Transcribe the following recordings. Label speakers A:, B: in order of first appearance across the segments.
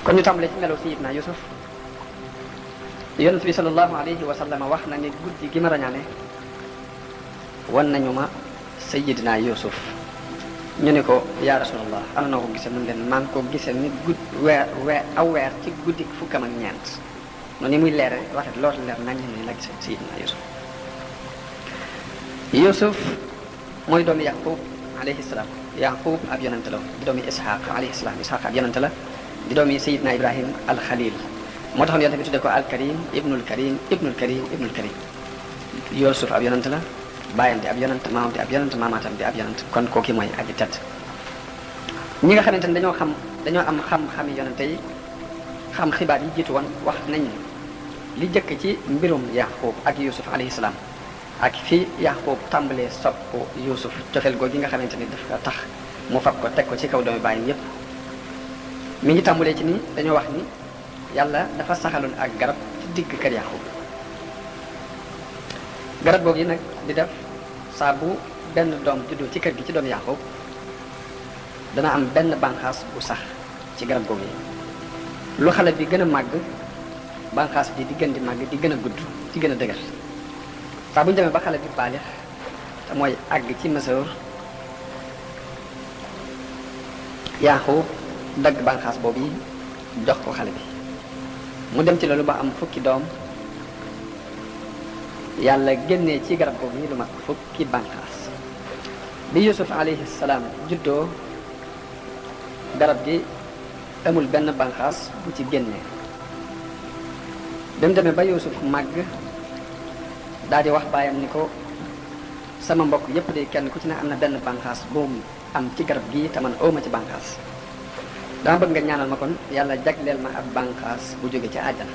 A: kon ñu tàmbalee ci melaw Sayyidina Yusuf. yonent bi sallallahu alayhi wa sallam wax na ni guddi gi ma rañaane wan nañu ma Sayyidina Yusuf. ñu ne ko yaa rasulallah ana noo ko gisee mun leen maa ngi ko gisee ni aw weer ci guddi fukkam ak ñeent noonu ni muy leere rafet lool leer nañ ni la gisee Sayyidina Yusuf. Yusuf mooy doomi Yaqub alayhi salaam. Yaqub ab yonent la di doomi Ishaq alayhi salaam. Ishaq ab yonent la di doomi Sayyidina Ibrahim al Khalil moo taxoon yonent bi tudde ko al Karim ibnul Karim ibnul Karim ibnul Karim. Yusuf ab yonent la baayam di ab yonent maamam di ab yonent maamaatam di ab yonent kon kooki mooy aji tedd. ñi nga xamante ne dañoo am xam-xami yonente yi xam xibaar yi jiitu woon wax nañ li jëkk ci mbirum Yaqub ak Yusuf alayhi salaam ak fi Yaqub tàmbalee sopp Yusuf cofeel googu gi nga xamante ni dafa tax mu fab ko teg ko ci kaw doomi baayam yépp mi ngi tàmbalee ci ni dañoo wax ni yàlla dafa saxaloon ak garab ci digg kër Yaqub. garab googu yi nag di def saa bu benn doom juddoo ci kër gi ci doomu Yaqub dana am benn bànqaas bu sax ci garab googu yi lu xale bi gën a màgg bànqaas bi di gën di màgg di gën a gudd di gën a dëgër saa bu ñu demee ba xale bi baalix te mooy àgg ci mesure Yaqub dagg bànqaas boobu yi jox ko xale bi mu dem ci loolu ba am fukki doom yàlla génnee ci garab googu yi lu mat fukki bànqaas bi Yusuf alayhi salaam juddoo garab gi amul benn bànqaas bu ci génnee bi mu demee ba Yusuf màgg daal di wax baayam ni ko sama mbokk yépp de kenn ku ci ne am na benn bànqaas bu mu am ci garab gi te man awma ci bànqaas dama bëgg nga ñaanal ma kon yàlla jagleel ma ab bànqaas bu jóge ci àjjana.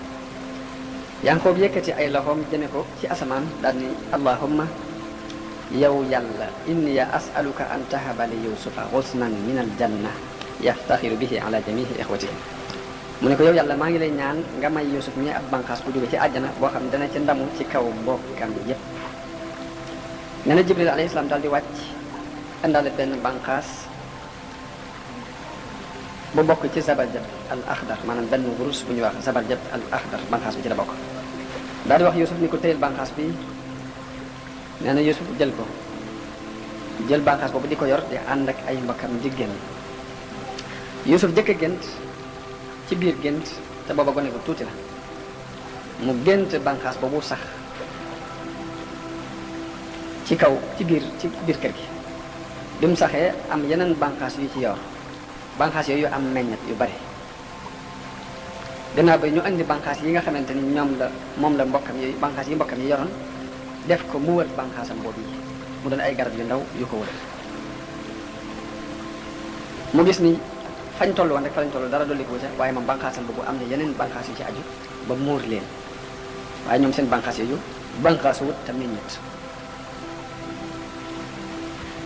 A: Yaqub yëkkati ay loxoom jëme ko ci asamaan daal ni allahumma yow yàlla inni as'aluka an tahaba li yusufa husnan min al janna yaftaxiru bihi ala jamihi ixwatihi. mu ne ko yow yàlla maa ngi lay ñaan nga may Yusuf mi ab bànqaas bu jóge ci àjjana boo xam ne dana ci ndamu ci kaw mbokkam yépp. nee na Jibril alayhi salaam daal di wàcc indaale benn bànqaas bu bokk ci zabarjat al axdar maanaam benn wurus bu ñuy wax zabarjat al axdar bànqaas bi ci la bokk daal di wax Yusuf ni ko téyel bànqaas bi. nee na Yusuf jël bànqaas boobu di ko yor di ànd ak ay mbokkam di génn. Yusuf jëkk a gént ci biir gént te booba gone bu tuuti la mu gént bànqaas boobu sax ci kaw ci biir kër gi bi mu saxee am yeneen bànqaas yu ci yor bànqaas yooyu am meññet yu bari gannaaw ba ñu andi bànqaas yi nga xamante ni moom la mbokkam yi bànqaas yi mbokkam yi yoroon def ko mu wër bànqaasam boobu yi mu doon ay garab yu ndaw yu ko wër mu gis ni fañ toll woon rek fa lañ toll dara dolli ko ca waaye moom bànqaasam boobu am na yeneen bànqaas yu ci aju ba muur leen waaye ñoom seen bànqaas yooyu bànqaas wut te meññet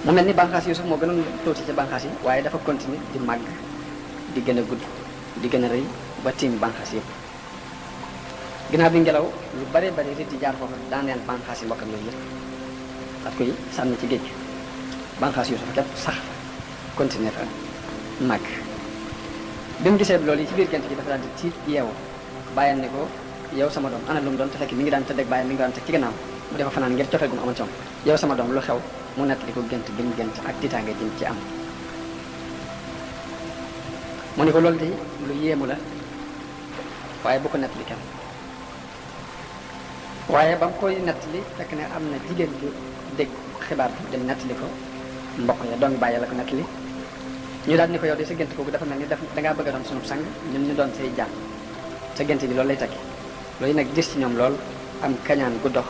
A: mu mel ni bànqaas yu sax moo gënoon tuuti ca bànqaas yi waaye dafa continuer di màgg di gën a gudd di gën a rëy ba tiim bànqaas yëpp ginnaaw bi ngelaw lu bare bari rit di jaar foofu daaneel bànqaas yi mbokkam yooyu yëpp at koy sànni ci géej bànqaas yu sax képp sax continuer fa màgg bi mu gisee loolu yi ci biir gént gi dafa daan di tiit yeewu bàyyam ne ko yow sama doom ana lu mu doon te fekk mi ngi daan tëdd ak bàyyam mi ngi daan teg ci gannaaw mu defa fanaan ngir cofeel gu mu amoon ci moom yow sama doom lu xew mu nettali ko gént bi mu gént ak tiitaange jëm ci am mu ne ko loolu de lu yéemu la waaye bu ko nettali kenn waaye ba mu koy nettali fekk ne am na jigéen ju dégg xibaar bi dem nettali ko mbokk ya doomi bàyyi la ko nettali ñu daal ni ko yow de sa gént kooku dafa mel ni dangaa bëgg a doon sunu sang ñun ñu doon say jaam sa gént bi loolu lay tekki loolu nag gis ci ñoom lool am kañaan gu dox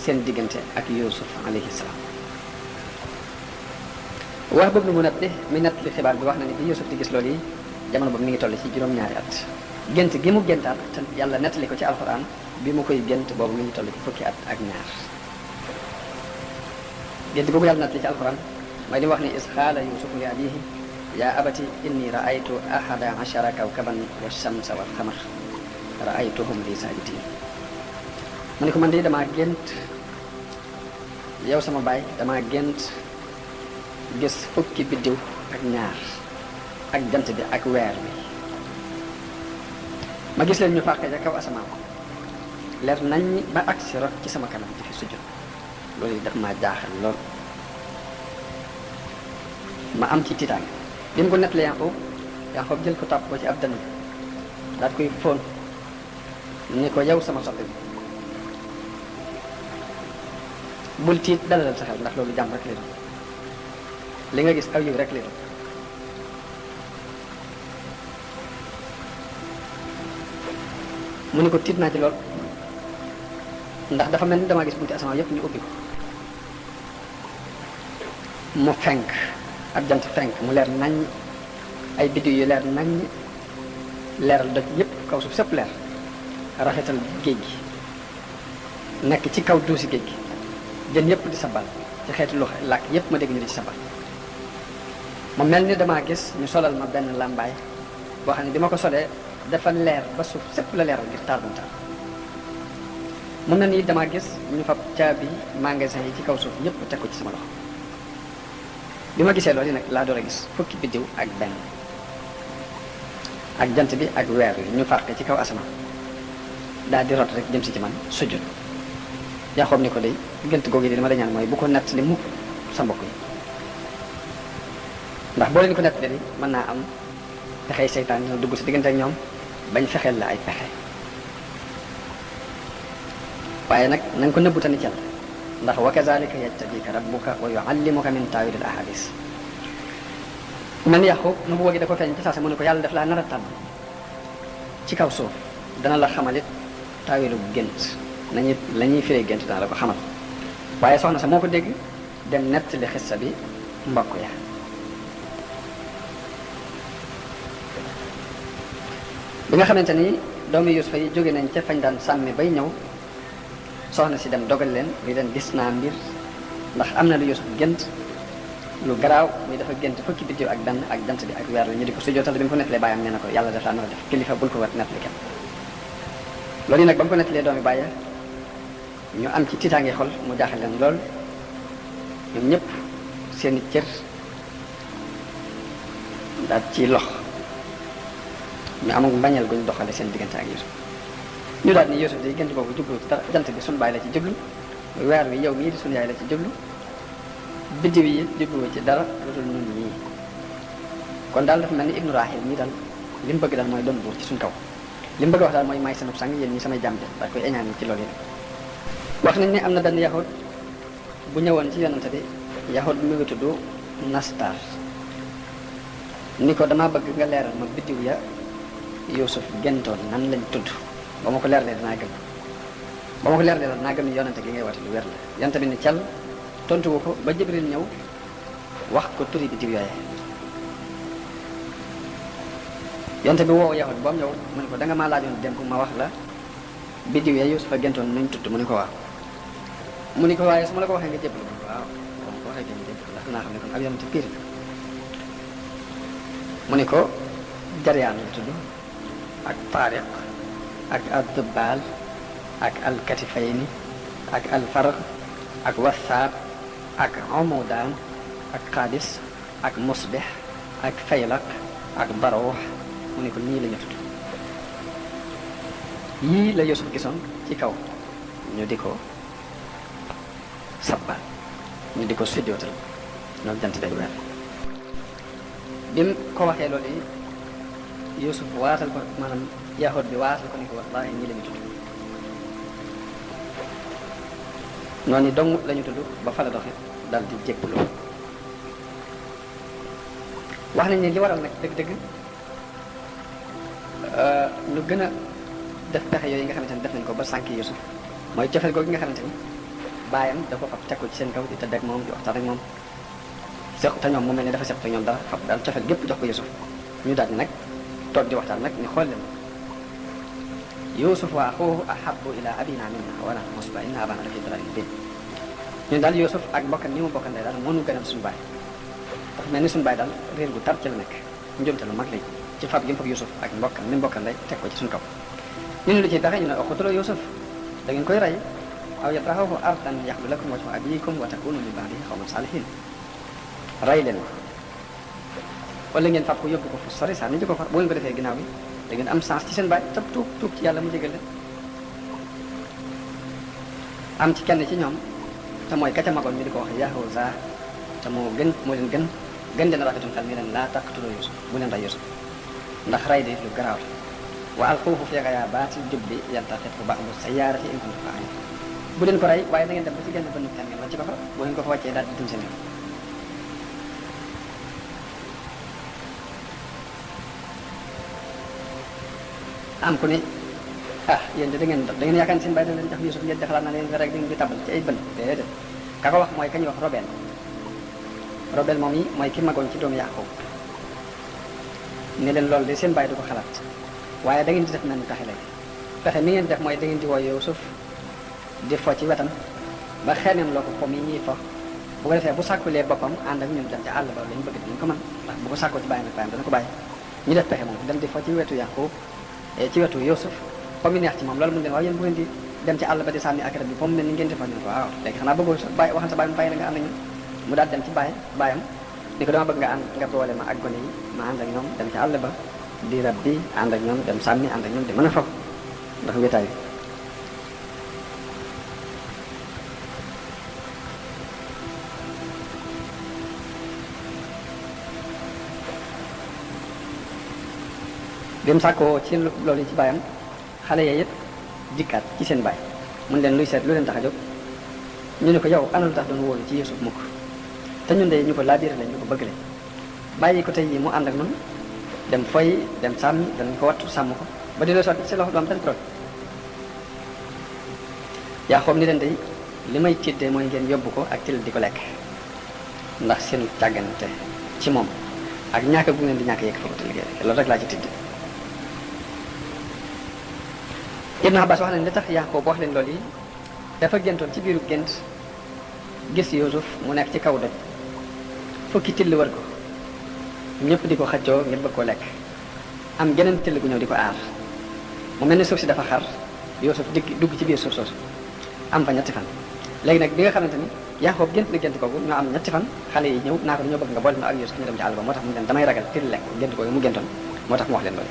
A: seen diggante ak Yusuf alayhi salaam. wax boobu mu nettali mi nettali xibaar bi wax na ni bi Yusuf di gis loolu yi jamono boobu mi ngi toll ci juróom-ñaari at gént gi mu géntaat te yàlla nettali ko ci alxuraan bi mu koy gént boobu mi ngi toll ci fukki at ak ñaar gént googu yàlla nettali ci alxuraan may di wax ni is xaala Yusuf li abihi yaa abati inni raaytu ahada ashara kawkaban wa shamsa wal xamar raaytuhum li saajidin mu ne ko man de damaa gént yow sama baay damaa gént gis fukki biddiw ak ñaar ak jant bi ak weer bi ma gis leen ñu fàqee ca kaw asamaan leer nañ ba agsi rot ci sama kanam ci fi sujjóot loolu yi daf maa jaaxal lool ma am ci tiitaange bi mu ko nettalee Yanqoob jël ko tàpp ko ci ab dënn daal koy fóon ni ko yow sama soppe bi bul tiit dalalal sa xel ndax loolu jàmm rek lay doon li nga gis aw yiw rek lay doon mu ni ko tiit naa ci lool ndax dafa mel ni damaa gis bunti asamaan yëpp ñu ubbi ko mu fenk ab jant fenk mu leer nañ ay biddiw yu leer nañ leeral doj yëpp kaw suuf sëpp leer rafetal géej gi nekk ci kaw duusi géej gi jën yëpp di sabal ci xeeti lu làkk yëpp ma dégg ñu di ci sabal mu mel ni damaa gis ñu solal ma benn làmbaay boo xam ne bi ma ko solee dafa leer ba suuf sëpp la leeral ngir taar bu taar mu mel ni damaa gis ñu fab caabi magasin yi ci kaw suuf yëpp teg ko ci sama loxo bi ma gisee loolu nag laa door a gis fukki biddiw ak benn ak jant bi ak weer wi ñu fàqe ci kaw asamaan daal di rot rek jëm si ci man sujjud Yanqoob ni ko day gént googu yi dama la ñaan mooy bu ko nett li mukk sa mbokk yi ndax boo leen ko nett li mën naa am pexey seytaan dina dugg si diggante ak ñoom bañ fexeel la ay pexe waaye nag na nga ko nëbbu tani cal ndax wa kazalika yajtabika rabbuka wa yuallimuka min taawilil ahadis mel ni Yanqoob nu bu woogi da ko feeñ ci saase mu ne ko yàlla def laa nar a tànn ci kaw suuf dana la xamalit taawilu gént nañu la ñuy firee gént dana la ko xamal waaye soxna sa moo ko dégg dem nettali xissa bi mbokk ya bi nga xamante ni doomi Yuusufa yi jóge nañ ca fañ daan sàmmi bay ñëw soxna si dem dogal leen li leen gis naa mbir ndax am na lu Yuusuf gént lu garaaw mi dafa gént fukki biddiw ak benn ak jant bi ak weer la ñu di ko sujjootal bi mu ko nettalee bàyyam nee na ko yàlla def laa nar a def kilifa bul ko war nettali kenn loolu yi nag ba mu ko nettalee doomi bàyya ñu am ci tiitaange xol mu jaaxal leen lool ñoom ñëpp seeni cër daal ci lox ñu amul mbañal guñ doxale seen diggante ak Yuusuf ñu daal ni Yuusuf day gént boobu jublu ci dara jant bi suñu baay la ci jublu weer wi yow mii di suñu yaay la ci jublu biddiw yi jubluwu ci dara lu dul ñun ñii kon daal dafa mel ni Ibnu Rahil mii daal li mu bëgg daal mooy doon buur ci suñ kaw li mu bëgg wax daal mooy may seenub sang yéen ñi samay jàmm daal koy eñaan ci loolu yi wax nañ ne am na benn yahud bu ñëwoon ci yonante bi yahud bi mu ngi tudd Nastar ni ko damaa bëgg nga leeral ma biddiw ya Yuusuf gentoon nan lañ tudd ba ma ko leeralee dinaa gëm ba ma ko leeralee dinaa gëm ni yonante gi ngay woote lu wér la yonante bi ni cal tontuwu ko ba Jibril ñëw wax ko turi biddiw yooye yonante bi woow yahud ba mu ñëw mu ne ko da nga maa laajoon démb ma wax la biddiw ya Yuusuf a gentoon nuñ tudd mu ne ko waaw mu ne ko waaye su ma la ko waxee nga jébbalu ko waaw ba ma ko waxee nga jébbalu ndax dinaa xam ne kon ab yonante piir la mu ne ko Jaryaan la tudd ak Taariq ak ad-Dubbaal ak al-Katifayni ak al-Farq ak Wasaab ak Umudaan ak Qaadis ak Musbih ak Faylaq ak Baruux mu ne ko ñii la ñu tudd yii la Yuusuf gisoon ci kaw ñu di ko sabbal ñu di ko sujjootal ñoom jant day weer bi mu ko waxee loolu yi Yuusuf waatal ko maanaam yahud bi waatal ko ni ko wallaahi ñii la ñu tudd noonu dong la ñu tudd ba fa la doxe dal di jégguloo wax nañ ne li waral nag dëgg-dëgg lu gën a def pexe yooyu nga xamante ni def nañ ko ba sànk Yuusuf mooy cofeel googu nga xamante ni baayam da ko fab teg ko ci seen kaw di tëdd ak moom di waxtaan ak moom seq te ñoom mu mel ne dafa seq te ñoom dara fab daal cofeel gépp jox ko Yuusuf ñu daal ni nag toog di waxtaan nag ni xool leen Yuusuf wa axuuhu ahabbu ila abina minna wa nahnu usba inna abana la fi dalalin mubin ñun daal Yuusuf ak mbokkam ni mu bokkandee daal mënu gënal suñu baay dafa mel ni suñu baay daal réer gu tar ci la nekk njumte lu mag lañ ci fab gi mu fab Yuusuf ak mbokkam ni mbokkam lay teg ko ci suñu kaw ñu ne lu ciy pexe ñu ne uqtuluu Yuusuf da ngeen koy rey aw yatrahuhu ardan yaxlu lakum wajhu abiikum wa takunu min ba'dihi qawman saalihiin rey leen ko wala ngeen fab ko yóbbu ko fu sori saa ni ñu ko far boo ngeen ko defee ginnaaw bi da ngeen am chance ci seen baay te tuub ci yàlla mu jégal leen. am ci kenn ci ñoom te mooy ka ca magoon ñu di ko wax Yahuza te moo leen gën leen rafetum xel mi leen laa taqtuluu Yuusuf bu leen rey Yuusuf ndax rey de lu garaaw la wa alquuhu fii ghayaabatil jubbi yaltaqithu ba'du sayyaarati in kuntum faa'iiliin bu leen ko rey waaye da ngeen dem ba ci genn bënn teen ngeen wàcc ko fa bu ngeen ko fa wàccee daal di dem seen yoon. am ku ni yéen de da ngeen yaakaar ne seen bàyyi da leen jox Yuusuf ngeen xalaat na leen rek da ngeen di tabal ci ay bën déedéet ka ko wax mooy ka ñuy wax Robel moom yi mooy ki magoon ci doomu Yaaqub ne leen loolu de seen bàyyi du ko xalaat waaye da ngeen di def nañu pexe léegi pexe mi ngeen def mooy da ngeen di woo Yuusuf di fo ci wetam ba xeeneem loo ko fo mi ñuy fo bu ko defee bu sàkkulee boppam ànd ak ñun dem ci àll ba lañ bëgg dañ ko mën ndax bu ko sàkkoo ci bàyyam ak bàyyam dana ko bàyyi ñu def pexe moom dem di fo ci wetu Yaaqub ci wetu Yuusuf comme mi neex ci moom loolu mu leen waaw yéen bu ngeen di dem ci àll ba di sànni ak rab bi comme mel ni ngeen defa ñun ko waaw léegi xanaa bëggoo sa bàyyi waxal sa bàyyi mu bàyyi la nga ànd ak ñun mu daal dem ci bàyyam ni ko dama bëgg nga boole ma ak gone yi ma ànd ak ñoom dem ci àll ba di rab bi ànd ak ñoom dem sànni ànd ak ñoom di mën a foofu ndax wéetaay bi bi mu sàkkoo ci loolu ci bàyyam xale yee yëpp dikkaat ci seen baay mun leen luy seet lu leen tax a jóg ñu ne ko yow ana lu tax doon wóolu ci Yuusuf mukk te ñun de ñu ko laabiir lañ ñu ko bëgg lañ bàyyi ko tey yi mu ànd ak noonu dem foy dem sàmmi danañ ko wattu sàmm ko ba di loo sotti si loxo du am benn problème yaa xoom ni leen day li may tiddee mooy ngeen yóbbu ko ak til di ko lekk ndax seen càggante ci moom ak ñàkk gu ngeen di ñàkk yegg fa ko te liggéey loolu rek laa ci tidd Ibn Abbas wax nañ li tax Yaaqoob wax leen loolu yi dafa géntoon ci biiru gént gis Yuusuf mu nekk ci kaw doj fukki till wër ko ñëpp di ko xëccoo ngir bëgg koo lekk am geneen till gu ñëw di ko aar mu mel ni suuf si dafa xar Yuusuf dugg ci biir suuf soosu am fa ñetti fan léegi nag bi nga xamante ni Yaaqoob gént na gént kooku ñoo am ñetti fan xale yi ñëw naa ko dañoo bëgg nga boole ma ak Yuusuf ñu dem ci àll ba moo tax mu leen damay ragal till lekk gént kooku mu géntoon moo tax mu wax leen loolu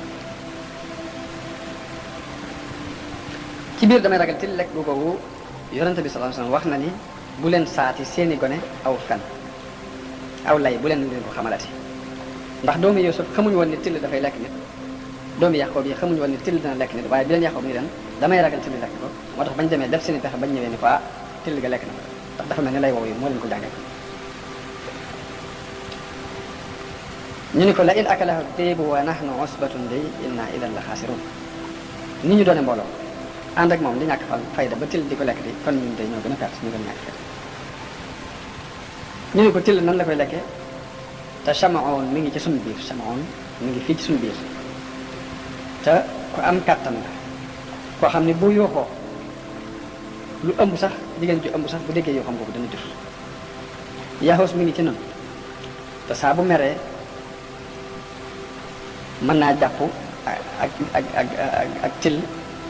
A: ci biir damay ragal till lekk googu yonente bi sallallahu alayhi wasallam wax na ni bu leen saati seeni gone aw fen aw lay bu leen ko xamalati ndax doomi Yuusuf xamuñu woon ni till dafay lekk nit doomi Yaaqoob yi xamuñu woon ni till dina lekk nit waaye bi leen Yaaqoob ni leen damay ragal till lekk ko moo tax bañ demee def seeni pexe bañ ñëwee ni ko till ga lekk na ko ndax dafa mel ni lay wow yi moo leen ko jàngal ñu ni ko la in akalahu déebu wa nahnu usbatun day inna idan la xaasirun ni ñu doone mbooloo ànd ak moom di ñàkk fayda ba till di ko lekk di kon ñun day ñoo gën a perte ñu gën a ñàkk fayda ñu ni ko till nan la koy lekkee te Samaon mi ngi ci suñu biir Samaon mi ngi fii ci suñu biir te ku am kàttan la koo xam ne bu yooxoo lu ëmb sax jigéen ju ëmb sax bu déggee yoo xam kooku dana jur Yaxuus mi ngi ci noonu te saa bu meree mën naa jàpp ak till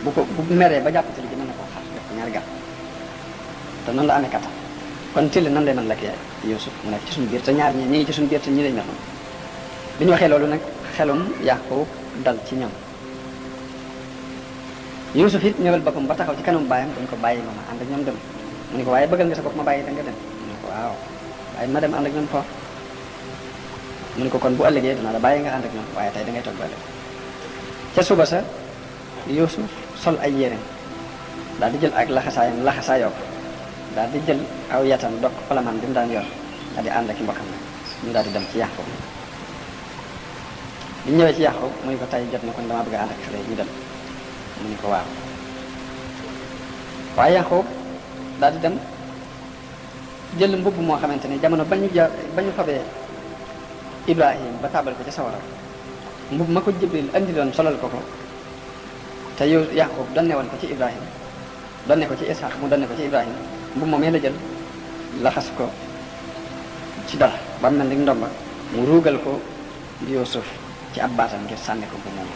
A: bu meree ba jàpp till gi mën na koo xar def ko ñaari gàtt te noonu la amee kattan kon till nan lay mën lekk Yuusuf mu nekk ci suñu biir te ñaar ñi ngi ci suñu biir te ñi lañ mel noonu bi ñu waxee loolu nag xelum Yaaqoob dal ci ñoom Yuusuf it ñëwal boppam ba taxaw ci kanam baayam dañ ko bàyyi ma ànd ak ñoom dem mu ne ko waaye bëggal nga sa bopp ma bàyyi da nga dem mu ne ko waaw waaye ma dem ànd ak ñoom foofu mu ne ko kon bu ëllëgee dina la bàyyi nga ànd ak ñoom waaye tey da ngay toog ba ëllëg ca suba sa Yuusuf sol ay yéreem daal di jël ak laxasaayam laxasaayoo ko daal di jël aw yatam dog palaman bi mu daan yor daal di ànd ak i mbokkam nag ñu daal di dem ci Yaaqoob bi ñëwee ci Yaaqoob mu ne ko tey jot na kon damaa bëgg a ànd ak xale yi ñu dem mu ne ko waaw waaye Yaaqoob daal di dem jël mbubb moo xamante ni jamono ba ñu fabee Ibrahim ba tàbbal ko ca sawara mbubb ma ko Jibril andi loon solal ko ko te yow Yaaqoob donne woon ko ci Ibrahim donne ko ci Ishaq mu donne ko ci Ibrahim mbubb moom la jël laxas ko ci dara ba mel ni ndomba mu ruugal ko Yuusuf ci ab baatam ngir sànni ko bu moom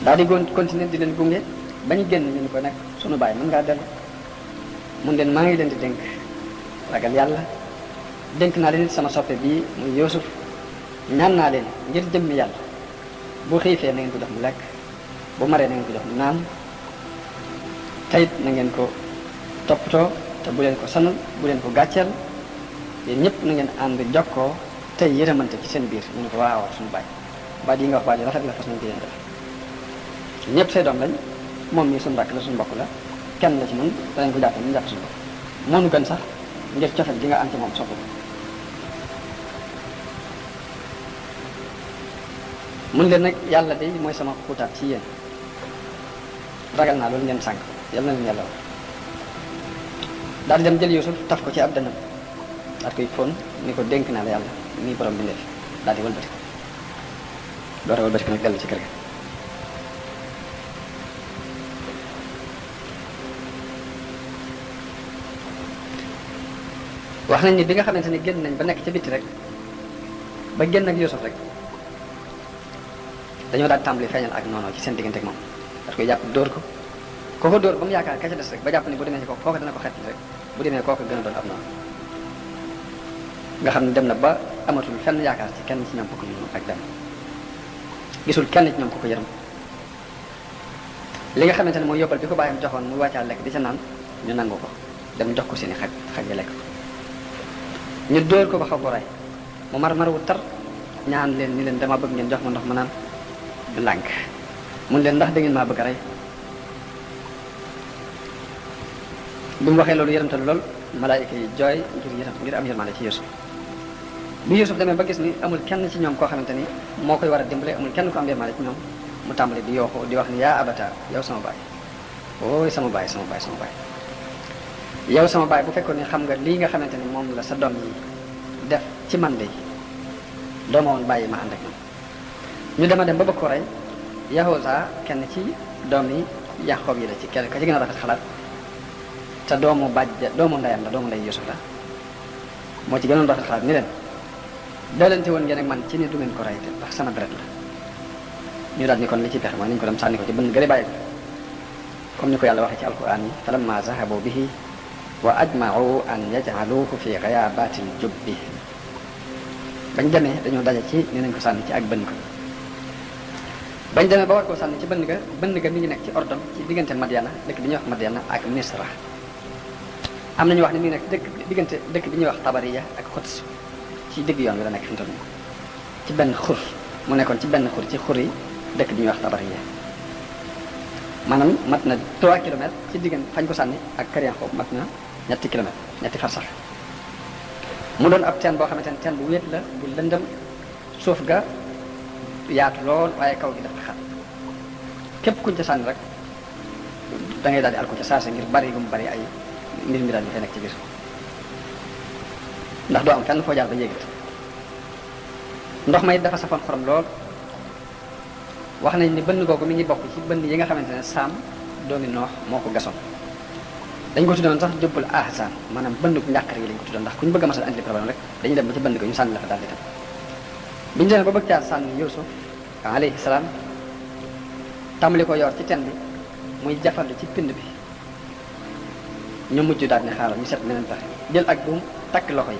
A: daal di continuer di leen gunge ba ñu génn ñu ni ko nag sunu baay mën ngaa dellu mun leen maa ngi leen di dénk ragal yàlla dénk naa leen sama soppe bii muy Yuusuf ñaan naa leen ngir jëmmi yàlla bu xiifee na ngeen ko jox mu lekk bu maree na ngeen ko jox mu naan tayit na ngeen ko toppatoo te bu leen ko sanal bu leen ko gàcceel yéen ñëpp na ngeen ànd jokkoo tey yërëmante ci seen biir ñu ne ko waaw suñu baay baat yi nga wax baat yi rafet la fas nañ ko yéen def ñëpp say doom lañ moom mii suñu mbàkk la suñu mbokk la kenn la ci ñun danañ ko jàppe ñu jàpp suñu bopp moo nu gën sax ngir cofet gi nga am ci moom sopp mun leen nag yàlla de mooy sama xuutaat ci yéen ragal naa loolu ngeen sànq yàlla na leen yàlla wax daal di dem jël Yuusuf taf ko ci ab dënnam daal koy fóon ni ko dénk naa la yàlla nii borom bi ndef daal di wëlbati ko door a wëlbati ko nag dellu ci kër ga wax nañ ni bi nga xamante ni génn nañ ba nekk ca bitti rek ba génn ak Yuusuf rek dañoo daal tàmbali feeñal ak noonu ci seen diggante ak moom daf koy jàpp dóor ko kooko dóor ba mu yaakaar ka ca des rek ba jàpp ni bu demee ci ko kooku dana ko xettali rek bu demee kooku gën a doon ab noonu nga xam ne dem na ba amatul fenn yaakaar ci kenn ci ñoom ko ñu ak dem gisul kenn ci ñoom ko yërëm li nga xamante ne mooy yóbbal bi ko bàyyam joxoon muy wàccaal lekk di ca naan ñu nangu ko dem jox ko seeni xaj ya lekk ñu dóor ko ba xaw ko rey mu mar wu tar ñaan leen ni leen dama bëgg ngeen jox ma ndox ma naan du lànk mun leen ndax da ngeen maa bëgg a rey bi mu waxee loolu yërëmtalu lool malaayika yi jooy ngir am yërmande ci Yuusuf bi Yuusuf demee ba gis ni amul kenn ci ñoom koo xamante ni moo koy war a dimbale amul kenn ko am yërmande ci ñoom mu tàmbali di yooxu di wax ni yaa abata yow sama baay ooy sama baay yow sama baay bu fekkoon ni xam nga lii nga xamante ni moom la sa doom yi def ci man de dooma woon bàyyi ma ànd ak ñoom ñu dema dem ba bëgg ko rey Yahuza kenn ci doom yi Yaqoob yi la ci kenn ka ci gën a rafet xalaat te doomu ndeyam la doomu ndey Yuusuf la moo ci gënoon rafet xalaat ni leen doolante woon ngeen ak man ci ni du ngeen ko rey te ndax sama deret la ñu daal ni kon li ci pexe mooy nañu ko dem sànni ko ci bënn gële bàyyi ko comme ni ko yàlla waxee ci alquran yi falamma zahabu bihi wa ajma'u an yaj'aluhu fi ghayabatil jubbi bañ demee dañoo daje ci ni nañ ko sànni ci ak bënn ko bañ demee ba war koo sànni ci bënn ga mi ngi nekk ci ordon ci diggante Madiana dëkk bi ñuy wax Madiana ak Misra am nañu wax ni mi ngi nekk diggante dëkk bi ñuy wax Tabariya ak Xuds ci digg yoon wi la nekk fi mu toll nii ci benn xur mu nekkoon ci benn xur ci xur yi dëkk bi ñuy wax Tabariya maanaam mat na 3 kilomètres ci diggante fañ ko sànni ak kër Yaqoob mat na ñetti kilomètres ñetti farsax mu doon ab teen boo xamante ne teen bu wéet la bu lëndëm suuf ga yaatu lool waaye kaw gi dafa xat képp kuñ ca sànni rek da ngay daal di alko ca saase ngir bari gu mu bari ay mbir daal di fay nekk ci biir ndax doo am fenn foo jaar ba yéegit ndox ma it dafa safoon xorom lool wax nañ ni bënn googu mi ngi bokk ci bënn yi nga xamante ne Saam doomi Noox moo ko gasoon dañ ko tuddoon sax jubbul ahsan maanaam bënn bu njàqar yi lañ ko tuddoon ndax ku ñu bëgg a masal andi problème rek dañuy dem ba ci bënn ko ñu sànni la fa daal di dem biñu demee ba bëgg caa sànni Yuusuf alayhi salaam tàmbali ko yor ci teen bi muy jafandu ci pind bi ñu mujj daal ne xaaral ñu set meneen pexe jël ak buum takk loxo yi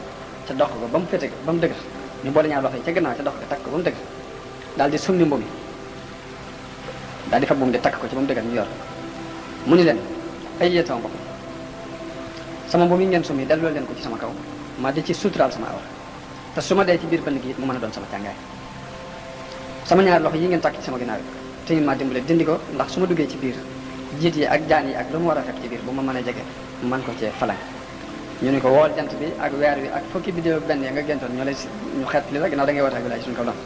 A: ca dox ko ba mu féete ba mu dëgër ñu boole ñaar loxo yi ca gannaaw ca dox ko takk ko ba mu dëgër daal di summi mbuum yi daal di fa buum di takk ko ci ba mu dëgër ñu yor mu ni leen ay yéen sama bopp sama mbuum yi ngeen summi delloo leen ko ci sama kaw ma di ci suturaal sama awra te su ma dee ci biir bënn gi mu mën a doon sama càngaay sama ñaari loxo yi ngeen takk ci sama ginnaaw te ngeen maa dimbale dindi ko ndax su ma duggee ci biir jiit yi ak jaan yi ak lu mu war a fekk ci biir bu ma mën a jege man ko cee falang ñu ne ko wool jant bi ak weer wi ak fukki bidéo benn ya nga gentoon ñoo lay ñu xeet li la ginnaaw da ngay woote ak wilaay suñu kaw doon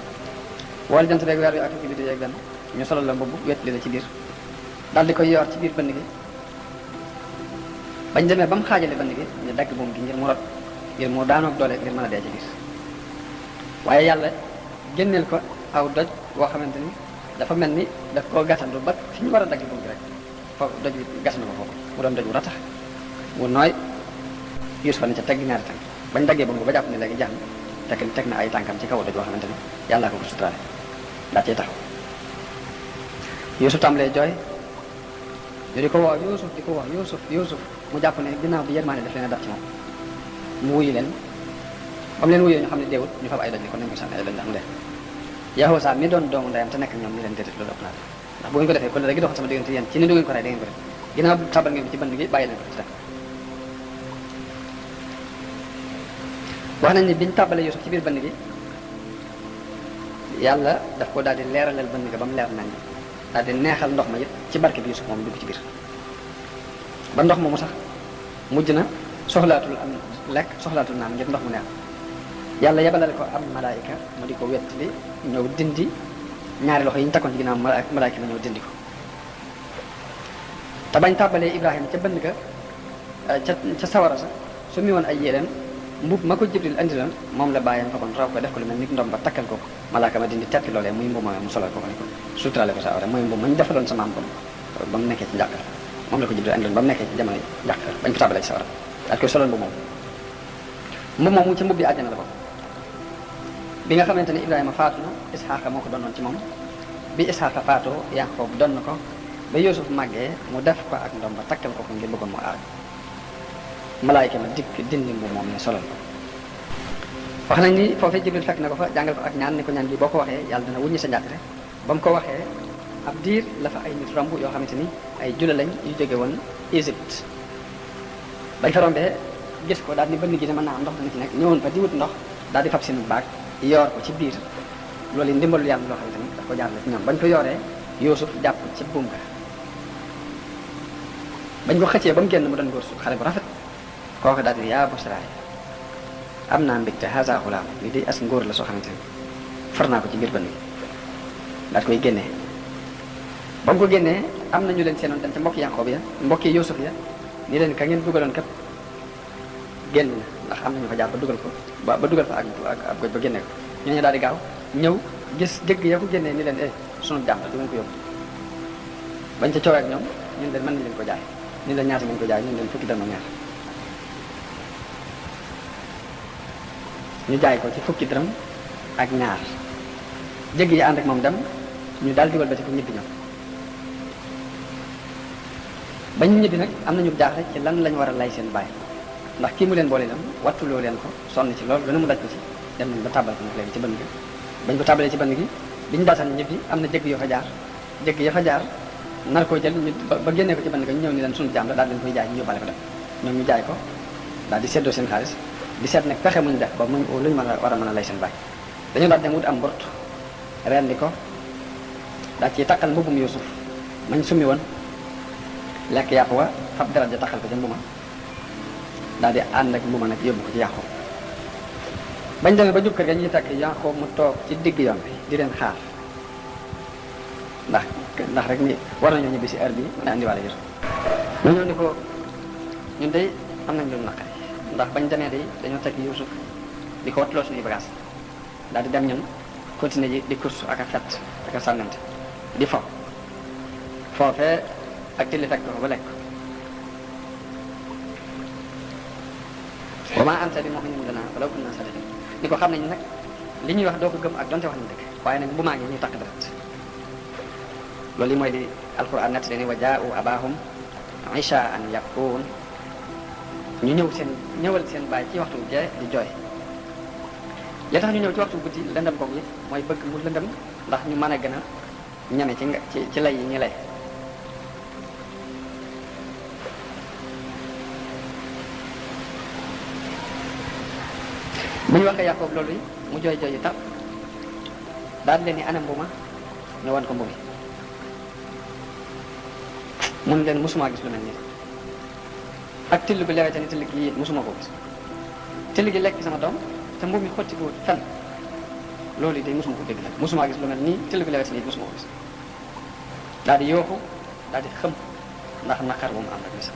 A: wool jant bi ak weer wi ak fukki bidéo ak benn ñu solal la mbubb wet li la ci biir daal di koy yor ci biir bënn gi bañ demee ba mu xaajale bënn gi ñu dagg buum gi ngir mu rot ngir mu daanoog doole ngir mën a dee ci biir waaye yàlla génneel ko aw doj boo xamante ni dafa mel ni daf koo gàttandu ba fi ñu war a dagg buum gi rek foofu doj bi gas na ko foofu mu doon doj bu ratax bu nooy Yuusufa ne ca teg ñaari tànk bañ daggee buum gi ba jàpp ne léegi jàng fekk teg na ay tànkam ci kaw doj boo xamante ni yàllaa ko suturaale daa cee taxaw Yuusuf tàmbalee jooy ñu di ko woo Yuusuf di ko woo Yuusuf mu jàpp ne ginnaaw bi yërmaane daf leen a daf ci moom mu wuyu leen comme leen wuyoo ñu xam ne deewut ñu fab ay doj ni kon nañ ko sànni ay doj ndax mu dee Yahuza mi doon doomu ndeyam te nekk ñoom ni leen déedéet loolu ëpp naa ndax bu ngeen ko defee kon rek doxal sama diggante yéen ci ni du ngeen ko rey da ngeen ko def ginnaaw tabal ngeen ko ci bënd gi bàyyi leen ko ci def wax nañ ni biñ tàbbalee Yuusuf ci biir bënd gi yàlla daf ko daal di leeralal bënd ga ba mu leer nañ daal di neexal ndox ma it ci barke bi Yuusuf moom dugg ci biir ba ndox moomu sax mujj na soxlaatul am lekk soxlaatul naan ngir ndox mu neex yàlla yebalal ko am malaayika mu di ko wettali ñëw dindi ñaari loxo yi ñu takkoon ci ginnaaw malaayika ma ñëw dindi ko te bañ tàbbalee Ibrahima ca bënd ga ca sawara sa su mi woon ay yéreem mbub ma ko Jibril andi loon moom la bàyyam fa kon raw ko def ko lu mel ni ndoom ba takkal ko malaaka ma dindi tekki loolee muy mbub mu solal ko ko ni ko suturale ko sawara mooy mbub ma ñu defaloon sa maam ba mu nekkee ci njàqar moom la ko Jibril andi loon ba mu nekkee ci jamono njàqar bañ ko tàbbalee ci sawara daal koy soloon mbub moom mu ci mbub bi àjjana la ko bi nga xamante ni Ibrahima faatu na Isxaaqa moo ko doonoon ci moom bi Isxaaqa faatoo Yaqoob doon na ko ba Yuusuf màggee mu def ko ak ndoom ba takkal ko ko ngir bëggoon mu aar malaayka ma dikk dindi mbub moom ne solal ko wax nañ ni foofee Jibril fekk na ko fa jàngal ko ak ñaan ni ko ñaan bi boo ko waxee yàlla dina wuññi sa njàqare ba mu ko waxee ab diir la fa ay nit romb yoo xamante ni ay jula lañ yu jóge woon Égypte bañ fa rombee gis ko daal ni bënn gi ne mën naa am ndox dana ci nekk ñëwoon fa di wut ndox daal di fab seen baag yoor ko ci biir loolu yi ndimbalu yàlla loo xamante ni daf ko jaarale ci ñoom bañ ko yooree Yuusuf jàpp ci buum ga bañ ko xëccee ba mu génn mu doon góor su xale bu rafet kooku daal di yaa busraay am naa mbégte haza xulaam li day as ngóor la soo xamante ni far naa ko ci biir bënn gi daal koy génnee ba mu ko génnee am na ñu leen seenoon dem ca mbokki Yaqoob ya mbokki Yuusuf ya ni leen ka ngeen dugaloon kat génn na ndax am nañu fa jaar ba dugal ko ba dugal fa ak ab goj ba génne ko ñooñu daal di gaaw ñëw gis jëgg ya ko génnee ni leen sunu jàmm la du ngeen ko yóbbu bañ ca coowee ak ñoom ñun leen mën nañ leen ko jaay ñun leen ñaata ngeen ko jaay ñun leen fukki dërëm ñaar ñu jaay ko ci fukki dërëm ak ñaar jëgg yi ànd ak moom dem ñu daal dugal ba ci ko ñibbi ñoom bañ ñibbi nag am nañu jaaxle ci lan lañ war a lay seen baay ndax kii mu leen boole lam wattuloo leen ko sonn ci loolu lu ne mu daj ko ci dem nañ ba tàbbal ko nag léegi ci bënn gi bañ ko tàbbalee ci bënn gi biñu daataan ñibbi am na jëgg yoo fa jaar jëgg ya fa jaar nar koo jël ñu ba génnee ko ci bënn gi ñu ñëw ni leen sunu jaam la daal leen koy jaay ñu yóbbaale ko dem ñoom ñu jaay ko daal di seddoo seen xaalis di seet nag pexe muñ def ba mu luñu mën a war a mën a lay seen baay dañoo daal dem wut am mburt rendi ko daal ci takkal mbubum Yuusuf mañ summi woon lekk yàpp wa fab deret ja takkal ko ca mbuma daal di ànd ak mbuma nag yóbbu ko ci Yaqoob bañ demee ba jub kër ga ñuy takk Yaqoob mu toog ci digg yoon bi di leen xaar ndax rek ni war nañoo ñibbi si heure bi mën a andiwaale Yuusuf ñu ñëw ni ko ñun day am nañ lu naqari ndax bañ demee day dañoo teg Yuusuf di ko watloo suñuy bagage daal di dem ñun continuer ji di course ak a fet ak a sànnante di fo foofee ak tilli fekk ko ba lekk wa maa anta bi mu'minin lanaa walaw kunnaa saadiqiin ni ko xam nañ nag li ñuy wax doo ko gëm ak donte wax nañ dëgg waaye nag bu maa ngi ñuy takk deret loolu yi mooy di alquran nett ni wa jaa'u abaahum ishaa'an yabkuun ñu ñëwal seen baay ci waxtu gee di jooy li tax ñu ñëw ci waxtu guddi lëndëm kooku it mooy bëgg mu lëndëm ndax ñu mën a gën a ñeme ci lay yi ñi lay bu ñu waxee Yaqoob loolu mu jooy jooy yu tar daal leen ni ana mbuma ñu wan ko mbumi mun leen mosuma gis lu mel nii ak till bi lewete ni till gi it mosuma ko gis till gi lekk sama doom te mbum mi xotti ko fenn loolu yi day mosuma ko dégg nag mosuma gis lu mel nii till bi lewete ni it mosuma ko gis daal di yooxu daal di xëm ndax naqar bu mu am rek misal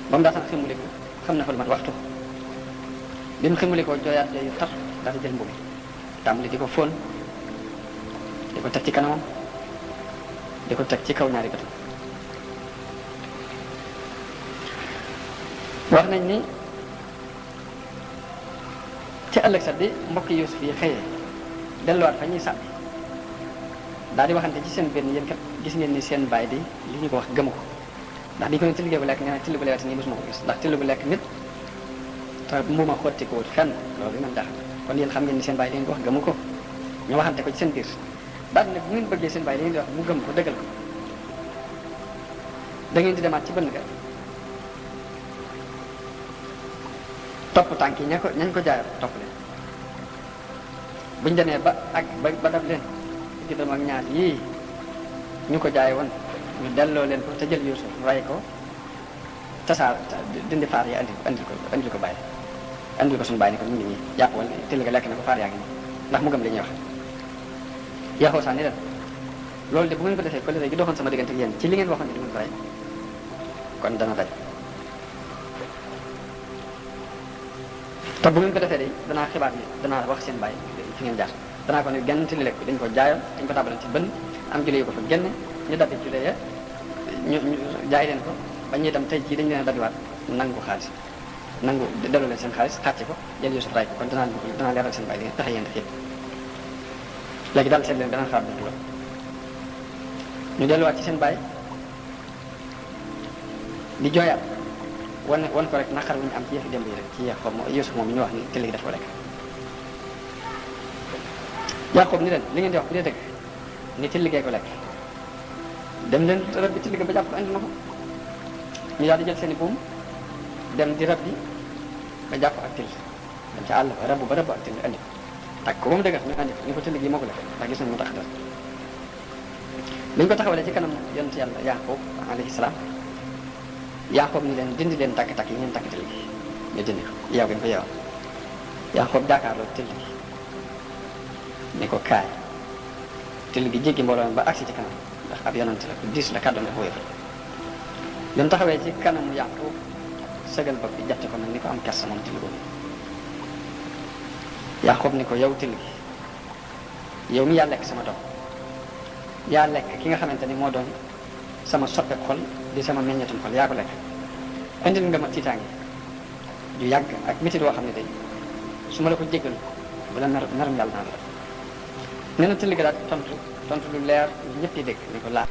A: ba mu daataan xëmuli ko xam na fa lu mat waxtu bi mu xëmuli ko jooyaat jooyu tar daal di jël mbumi tàmbali di ko fóon di ko teg ci kanamam di ko teg ci kaw ñaari bëtam wax nañ ni ci ëllëg sa bi mbokki Yuusuf yi xëyee delluwaat fa ñuy sàmmi daal di waxante ci seen biir ni yéen kat gis ngeen ni seen baay di li ñu ko wax gëmu ko ndax bi ko ne till bu lekk nga ne till bu lewet nii mosuma ko gis ndax till bu lekk nit te mu ma xotti ko fenn loolu man jaaxal kon yéen xam ngeen ni seen bàyyi leen ko wax gëmu ko ñu waxante ko ci seen biir daal nag bu ngeen bëggee seen bàyyi leen di wax mu gëm ko dëggal ko da ngeen di demaat ci bënn ga topp tànk yi ñañ ko jaayal topp leen buñ demee ba ak ba dab leen ci dem ak ñaar yii ñu ko jaay woon ñu delloo leen ko te jël Yuusuf ray ko tasaar dindi faar yi andi ko bàyyi andi ko suñu bàyyi ni ko ñu ngi nii jàpp woon till ga lekk na ko faar yaa ngi nii ndax mu gëm li ñuy wax yaxoo saa ni leen loolu de bu ngeen ko defee ko gi doxoon sama diggante ak yéen ci li ngeen waxoon ne di ngeen ko ray kon dana daj te bu ngeen ko defee de danaa xibaar ni danaa wax seen bàyyi fi ngeen jaar danaa ko ne genn till lekk dañ ko jaayoon dañ ko tàbbaleen ci bënn am jule yu ko fa génne ñu dabbi jule ya ñu jaay leen ko ba ñuy dem tey jii dañu leen a dabiwaat nangu xaalis nangu delloo leen seen xaalis xàcce ko jël Yuusuf ray ko kon danaa leeral seen bàyyi li tax yéen def yëpp léegi daal seet leen dana xaar bu dugal ñu delluwaat ci seen bàyyi di jooyaat wan ko rek naqar wu ñu am ci yëfi démb yi rek ci Yaqoob Yuusuf moom bi ñu wax ni till gi def ko lekk Yaqoob ni leen li ngeen di wax bu dee dëgg ni till gee ko lekk dem leen rab bi till ga ba jàpp ko andi na ko ñu daal di jël seen i buum dem di rab bi ba jàpp ak till dem ca àll ba rab ba rab ak till andi ko takk ko ba mu dëgër ñu andi ko ni ko till gi moo ko lekk ndax gis nañ mu tax dara li ñu ko taxawalee ci kanam yonent yàlla Yaqoob alayhi salaam Yaqoob ni leen dindi leen takk-takk yi ngeen takk till gi ñu dindi ko yeew ngeen ko yeewal Yaqoob jàkkaarloo till gi ni ko kaay till gi jéggi mbooloo ba agsi ci kanam ndax ab yonent la ku diis la kàddoom dafa wéyal bi mu taxawee ci kanamu Yaqoob sëgal bopp bi jàpp ko nag ni ko am kersa moom till boobu Yaqoob ni ko yow till gi yow mi yaa lekk sama doom yaa lekk ki nga xamante ni moo doon sama soppe xol di sama meññetum xol yaa ko lekk indil nga ma tiitaange ju yàgg ak métit woo xam ne day su ma la ko jéggal bu la merum yàlla naa la nee na till gi daal tontu lu leer ñëpp yi dégg ni ko laa